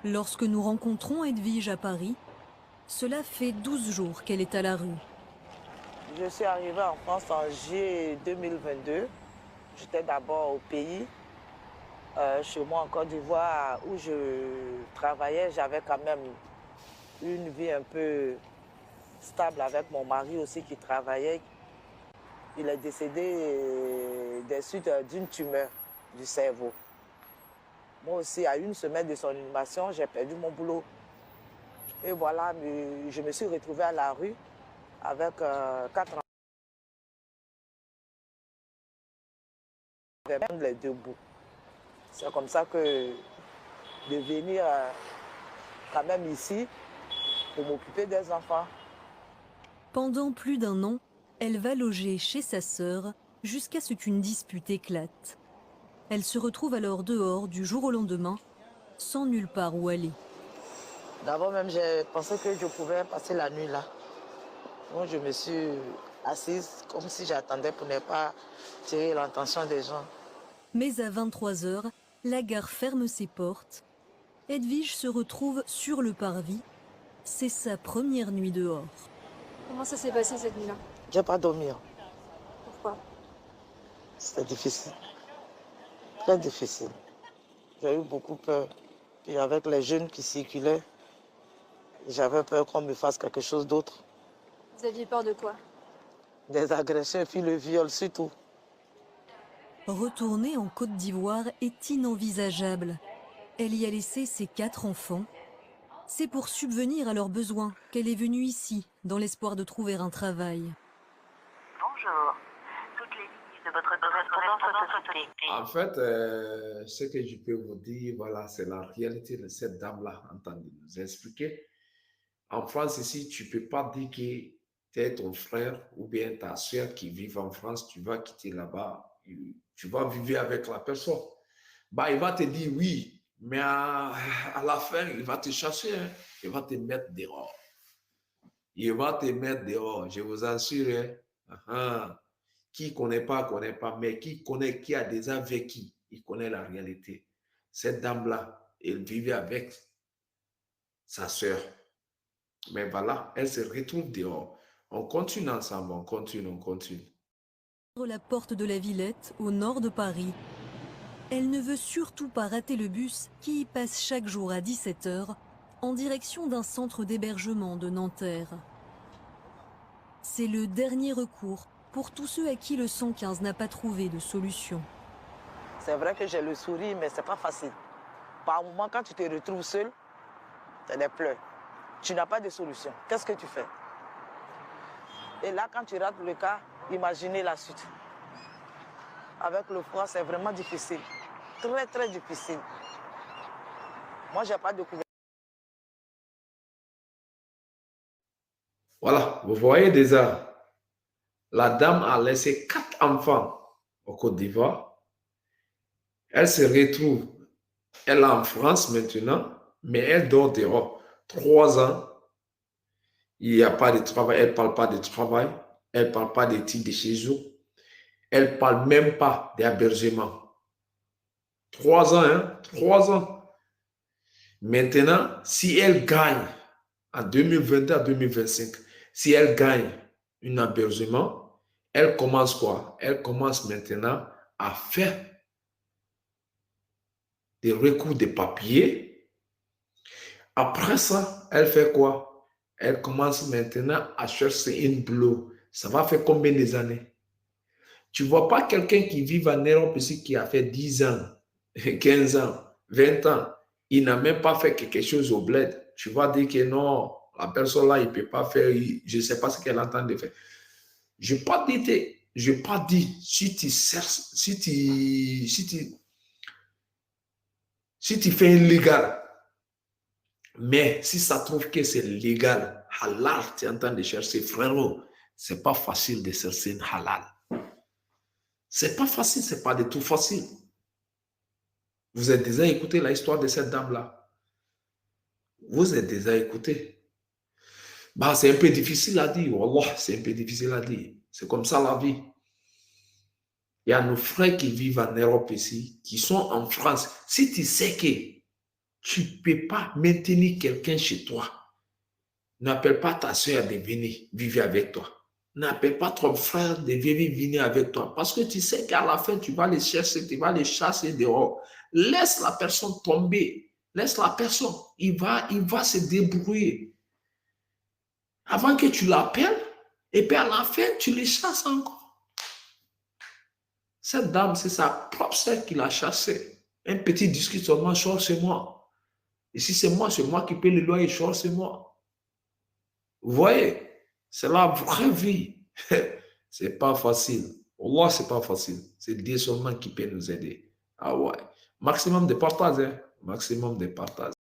Lorsque nous rencontrons Edwige à Paris, cela fait 12 jours qu'elle est à la rue. Je suis arrivée en France en juillet 2022. J'étais d'abord au pays, chez moi en Côte d'Ivoire, où je travaillais. J'avais quand même une vie un peu stable avec mon mari aussi qui travaillait. Il est décédé des suites d'une tumeur du cerveau. Moi aussi, à une semaine de son inhumation, j'ai perdu mon boulot. Et voilà, je me suis retrouvée à la rue avec 4 enfants, les deux bouts. C'est comme ça que de venir quand même ici pour m'occuper des enfants. Pendant plus d'un an, elle va loger chez sa sœur jusqu'à ce qu'une dispute éclate. Elle se retrouve alors dehors du jour au lendemain, sans nulle part où aller. D'abord même, j'ai pensé que je pouvais passer la nuit là. Donc je me suis assise comme si j'attendais pour ne pas tirer l'attention des gens. Mais à 23 heures, la gare ferme ses portes. Edwige se retrouve sur le parvis. C'est sa première nuit dehors. Comment ça s'est passé cette nuit-là? J'ai pas dormi. Pourquoi? C'était difficile. Très difficile. J'ai eu beaucoup peur. Puis avec les jeunes qui circulaient, j'avais peur qu'on me fasse quelque chose d'autre. Vous aviez peur de quoi? Des agressions et puis le viol surtout. Retourner en Côte d'Ivoire est inenvisageable. Elle y a laissé ses 4 enfants. C'est pour subvenir à leurs besoins qu'elle est venue ici, dans l'espoir de trouver un travail. Bonjour. Toutes les lignes de votre correspondance sont occupées. En fait, ce que je peux vous dire, voilà, c'est la réalité de cette dame-là, en train de nous expliquer. En France, ici, tu ne peux pas dire que tu es ton frère ou bien ta soeur qui vit en France, tu vas quitter là-bas, tu vas vivre avec la personne. Bah, il va te dire oui, mais à la fin, il va te chasser, hein. Il va te mettre dehors. Il va te mettre dehors, je vous assure. Hein. Qui ne connaît pas, mais qui connaît, qui a déjà vécu, il connaît la réalité. Cette dame-là, elle vivait avec sa sœur. Mais voilà, elle se retrouve dehors. On continue ensemble, on continue. La porte de la Villette, au nord de Paris. Elle ne veut surtout pas rater le bus qui y passe chaque jour à 17 h en direction d'un centre d'hébergement de Nanterre. C'est le dernier recours pour tous ceux à qui le 115 n'a pas trouvé de solution. C'est vrai que j'ai le sourire, mais c'est pas facile. Par moment, quand tu te retrouves seul, c'est des pleurs. Tu n'as pas de solution. Qu'est-ce que tu fais? Et là, quand tu rates le cas, imaginez la suite. Avec le froid, c'est vraiment difficile. Très, très difficile. Moi, je n'ai pas découvert. Voilà, vous voyez déjà, la dame a laissé 4 enfants au Côte d'Ivoire. Elle se retrouve, elle est en France maintenant, mais elle dort dehors. 3 ans, il n'y a pas de travail, elle ne parle pas de travail, elle ne parle pas des titres de chez eux, elle ne parle même pas d'hébergement. 3 ans, hein? 3 ans. Maintenant, si elle gagne en 2022 à 2025, si elle gagne un hébergement, elle commence quoi? Elle commence maintenant à faire des recours de papier. Après ça, elle fait quoi? Elle commence maintenant à chercher une boulot. Ça va faire combien d'années? Tu ne vois pas quelqu'un qui vit en Europe ici qui a fait 10 ans, 15 ans, 20 ans. Il n'a même pas fait quelque chose au bled. Tu vas dire que non, la personne là, il ne peut pas faire, je ne sais pas ce qu'elle est en train de faire. Je n'ai pas dit, si tu cherches, si tu fais illégal, mais si ça trouve que c'est légal, halal, tu es en train de chercher, frérot, ce n'est pas facile de chercher une halal. C'est pas facile, c'est pas du tout facile. Vous avez déjà écouté l'histoire de cette dame-là. Vous avez déjà écouté. Bah, c'est un peu difficile à dire. Wallah, c'est un peu difficile à dire. C'est comme ça la vie. Il y a nos frères qui vivent en Europe ici, qui sont en France. Si tu sais que Tu ne peux pas maintenir quelqu'un chez toi. N'appelle pas ta soeur de venir vivre avec toi. N'appelle pas ton frère de venir avec toi. Parce que tu sais qu'à la fin, tu vas les chercher, tu vas les chasser dehors. Laisse la personne tomber. Laisse la personne. Il va se débrouiller. Avant que tu l'appelles, et puis à la fin, tu les chasses encore. Cette dame, c'est sa propre sœur qui l'a chassée. Un petit disque seulement, sort c'est moi. Et si c'est moi qui paye le loyer, sort c'est moi. Vous voyez, c'est la vraie vie. C'est pas facile. Allah, c'est pas facile. C'est Dieu seulement qui peut nous aider. Ah ouais. Maximum de partage, hein? Maximum de partage.